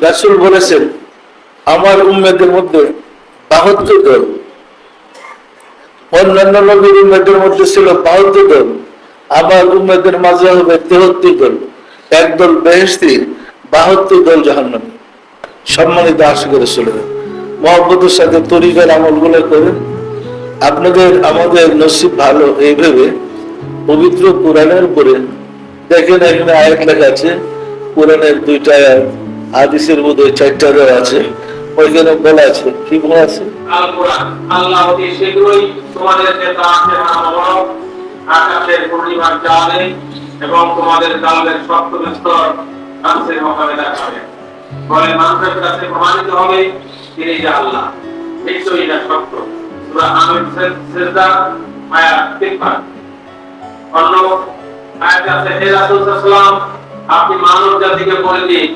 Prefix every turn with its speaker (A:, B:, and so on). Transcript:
A: রাসূল বলেছেন আমার উম্মতের মধ্যে 72 দল, অন্যান্য নবীর উম্মতের মধ্যে ছিল 72 দল, আমার উম্মতের মাঝে হবে 73 দল। একদল বেহেশতি, 72 দল জাহান্নামী। সম্মানিত আশিক রাসূলের মহব্বতের সাথে তরিকার আমলগুলো করেন। আপনাদের আমাদের নসিব ভালো এই ভেবে পবিত্র কোরআনের উপরে দেখেন এখানে আয়াত লেখা আছে, কোরআনের 2টা আয়াত, হাদিসের মধ্যে 4টা আছে, ওইখানে বলা আছে, কি বলা আছে?
B: আল কোরআন আল্লাহ অতি শীঘ্রই তোমাদেরকে তার আকাশের পূর্ণিমার চাঁদে এবং তোমাদের কালবের সপ্তম স্তর ধ্বংসের মোকাবেলা করে। ফলে মানুষের কাছে প্রমাণিত হবে তিনি যে আল্লাহ, নিশ্চয়ই এটা সত্য। সূরা আমিন সিজদা আয়াত 53। অন্য আয়াতে আছে, হে রাসূল সাল্লাল্লাহু আলাইহি ওয়াসাল্লাম, আপনি মানব জাতিকে বলে দিন